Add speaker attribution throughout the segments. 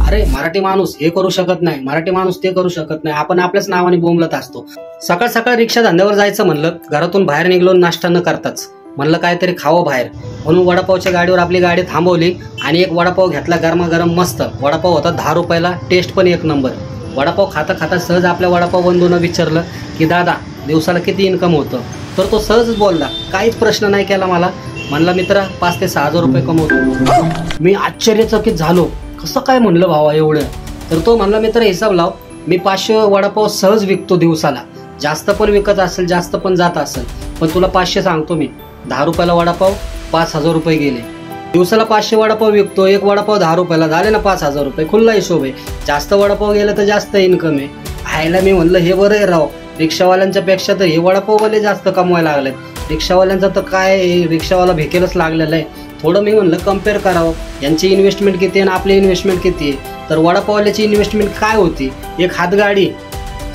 Speaker 1: अरे मराठी माणूस हे करू शकत नाही, मराठी माणूस ते करू शकत नाही, आपण आपल्याच नावाने बोंबलत असतो। सकाळ सकाळ रिक्षा धंद्यावर जायचं म्हणलं, घरातून बाहेर निघलो नाश्ता न करताच म्हणलं काहीतरी खावं बाहेर, म्हणून वडापावच्या गाडीवर आपली गाडी थांबवली आणि एक वडापाव घेतला गरमागरम मस्त। वडापाव होता 10 रुपयाला, टेस्ट पण एक नंबर। वडापाव खाता खाता सहज आपल्या वडापाव बंधूनं विचारलं की दादा दिवसाला किती इन्कम होतं, तर तो सहजच बोलला, काहीच प्रश्न नाही केला मला। म्हणला मित्रा 5 ते 6 हजार रुपये कमवतो। मी आश्चर्यचकित झालो, कसं काय म्हणलं भावा एवढं? तर तो म्हणला मित्र हिसाब लाव, मी 500 वडापाव सहज विकतो दिवसाला, जास्त पण विकत असेल जास्त पण जात असेल, पण तुला 500 सांगतो मी, 10 रुपयाला वडापाव 5,000 रुपये गेले। दिवसाला 500 वडापाव विकतो, एक वडापाव 10 रुपयाला झाले ना 5,000 रुपये, खुल्ला हिशोब आहे। जास्त वडापाव गेलं तर जास्त इन्कम आहे। आयला मी म्हणलं हे बरं आहे राव, रिक्षावाल्यांच्या पेक्षा तर हे वडापाववाले जास्त कमवायला लागलेत। रिक्षावाल्यांचा तर काय, रिक्षावाला भेकेलच लागलेला आहे। थोडं मी म्हणलं कम्पेअर करावं, यांची इन्व्हेस्टमेंट किती आहे आणि आपली इन्व्हेस्टमेंट किती आहे। तर वडापाववाल्याची इन्व्हेस्टमेंट काय होती, एक हातगाडी,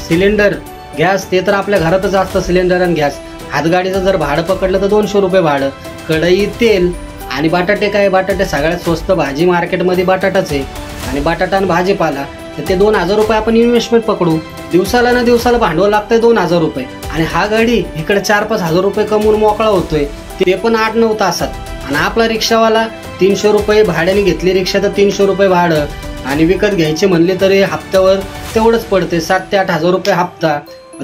Speaker 1: सिलेंडर, गॅस, ते तर आपल्या घरातच असतं सिलेंडर आणि गॅस। हातगाडीचं जर भाडं पकडलं तर 200 रुपये भाडं, कढई, तेल आणि बटाटे, काय बटाटे सगळ्यात स्वस्त भाजी मार्केटमध्ये बटाटाच आहे, आणि बटाटा आणि भाजीपाला, तर ते 2,000 रुपये आपण इन्व्हेस्टमेंट पकडू। दिवसाला ना दिवसाला भांडवल लागतंय 2,000 रुपये, आणि हा गाडी इकडे 4-5 हजार रुपये कमवून मोकळा होतोय, ते पण 8-9 तासात। आणि आपला रिक्षावाला 300 रुपये भाड्याने घेतली रिक्षा तर 300 रुपये भाडं, आणि विकत घ्यायचे म्हणले तरी हप्त्यावर तेवढंच पडते, 7 ते 8 हजार रुपये हप्ता,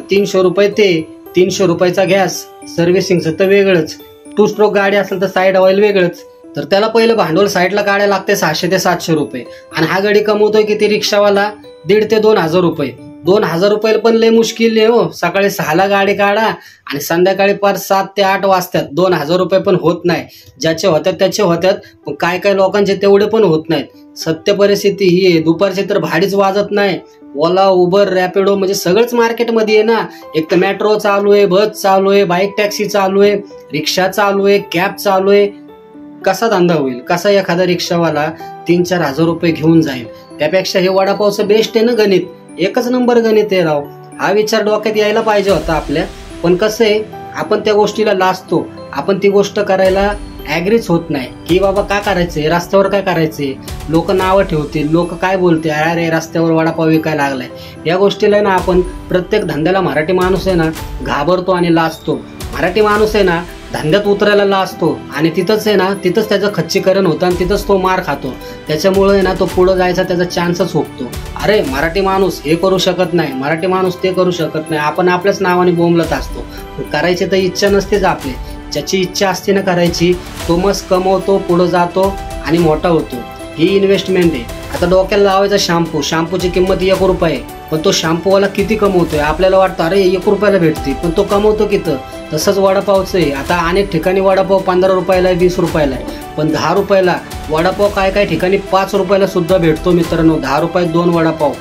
Speaker 1: 300 रुपये ते 300 रुपयाचा गॅस, सर्व्हिसिंगचं तर वेगळंच, 2 स्ट्रोक गाडी असेल तर साईड ऑइल वेगळंच, तर त्याला पहिलं भांडवल साईडला काढायला लागते 600 ते 700 रुपये। आणि हा गाडी कमवतोय किती रिक्षावाला, 1,500 ते 2,000 रुपये। 2,000 रुपयाला पण लय मुश्किल आहे हो, सकाळी 6ला गाडी काढा आणि संध्याकाळी पार 7 ते 8 वाजतात, 2,000 रुपये पण होत नाही। ज्याचे होतात त्याचे होतात, पण काय काय लोकांचे तेवढे पण होत नाहीत। सत्य परिस्थिती ही आहे, दुपारची तर भाडीच वाजत नाही। ओला, उबर, रॅपिडो म्हणजे सगळंच मार्केटमध्ये आहे ना, एक तर मेट्रो चालू आहे, बस चालू आहे, बाईक टॅक्सी चालू आहे, रिक्षा चालू आहे, कॅब चालू आहे। कसा धंदा होईल, कसा एखादा रिक्षावाला 3-4 हजार रुपये घेऊन जाईल? त्यापेक्षा हे वडापावचं बेस्ट आहे ना गणित, एकच नंबर गणित आहे राव। हा विचार डोक्यात यायला पाहिजे होता आपल्या, पण कसं आहे आपण त्या गोष्टीला लाजतो, आपण ती गोष्ट करायला ॲग्रीच होत नाही की बाबा काय करायचंय, रस्त्यावर काय करायचंय, लोक नावं ठेवतील, लोक काय बोलते, अरे रस्त्यावर वडापाव विकायला लागलाय। या गोष्टीला ना आपण प्रत्येक धंद्याला मराठी माणूस आहे ना घाबरतो आणि लाजतो। मराठी माणूस आहे ना धंद्यात उतरायला लाजतो, आणि तिथंच आहे ना, तिथंच त्याचं खच्चीकरण होतं आणि तिथंच तो मार खातो। त्याच्यामुळे आहे ना तो पुढं जायचा त्याचा चान्सच होतो। अरे मराठी माणूस हे करू शकत नाही, मराठी माणूस ते करू शकत नाही, आपण आपल्याच नावाने बोंबलत असतो। करायची तर इच्छा नसतेच आपली, ज्याची इच्छा असते ना करायची तो मस्त कमवतो, पुढं जातो आणि मोठा होतो। ही इन्व्हेस्टमेंट आहे। आता डोक्याला लावायचा शॅम्पूची किंमत 1 रुपया आहे, पण तो शॅम्पूवाला किती कमवतोय? आपल्याला वाटतं अरे 1 रुपयाला भेटते, पण तो कमवतो किती? तसंच वडापावचं आहे। आता अनेक ठिकाणी वडापाव 15 रुपयाला आहे, 20 रुपयाला आहे, पण 10 रुपयाला वडापाव काय काय ठिकाणी 5 रुपयाला सुद्धा भेटतो मित्रांनो। 10 रुपयात 2 वडापाव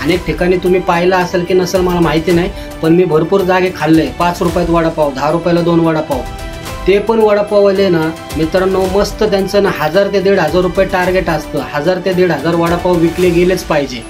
Speaker 1: अनेक ठिकाणी तुम्ही पाहिलं असेल की नसेल मला माहिती नाही, पण मी भरपूर जागे खाल्लंय। 5 रुपयात वडापाव, 10 रुपयाला 2 वडापाव। ते पण वडापाववाले ना मित्रांनो मस्त, त्यांचं ना 1000 ते 1,500 रुपये टार्गेट असतं। 1000 ते 1,500 वडापाव विकले गेलेच पाहिजे,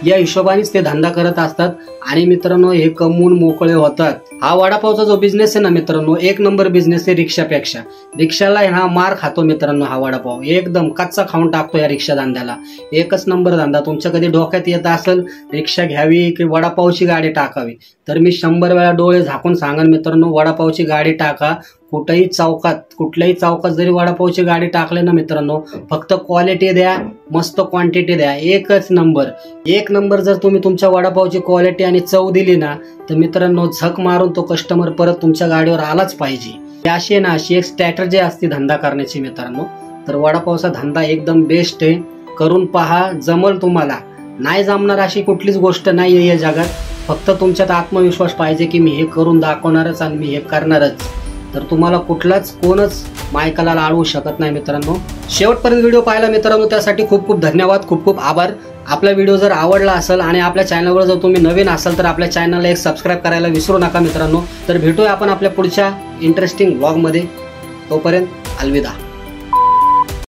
Speaker 1: या हिशोबानेच ते धंदा करत असतात, आणि मित्रांनो हे कमवून मोकळे होतात। हा वडापावचा जो बिझनेस आहे ना मित्रांनो, 1 नंबर बिझनेस आहे रिक्षापेक्षा। रिक्षाला हा मार खातो मित्रांनो, हा वडापाव एकदम कच्चा खाऊन टाकतो या रिक्षा धंद्याला। एकच नंबर धंदा। तुमच्या कधी डोक्यात येत असेल रिक्षा घ्यावी की वडापावची गाडी टाकावी, तर मी 100 वेळा डोळे झाकून सांगेन मित्रांनो, वडापावची गाडी टाका। कुठल्याही चौकात जरी वडापावची गाडी टाकले ना मित्रांनो, फक्त क्वालिटी द्या, मस्त क्वांटिटी द्या, एकच नंबर। 1 नंबर जर तुम्ही तुमच्या वडापावची क्वालिटी आणि चव दिली ना, तर मित्रांनो झक मारून तो कस्टमर परत तुमच्या गाडीवर आलाच पाहिजे। अशी एक स्ट्रॅटेजी असते धंदा करण्याची मित्रांनो। तर वडापावचा धंदा एकदम बेस्ट आहे, करून पहा, जमल तुम्हाला। नाही जमणार अशी कुठलीच गोष्ट नाही आहे या जगात, फक्त तुमच्यात आत्मविश्वास पाहिजे की मी हे करून दाखवणारच आणि मी हे करणारच, तर तुम्हाला कोणच मायकाला अडवू शकत नाही मित्रांनो। शेवटपर्यंत व्हिडिओ पाहिला मित्रांनो, त्यासाठी खूप खूप धन्यवाद, खूप खूप आभार। आपला व्हिडिओ जर आवडला असेल आणि आपल्या चॅनलवर जर तुम्ही नवीन असाल तर आपल्या चॅनलला एक सबस्क्राईब करायला विसरू नका मित्रांनो। तर भेटूया आपण आपल्या पुढच्या इंटरेस्टिंग व्लॉगमध्ये, तोपर्यंत अलविदा।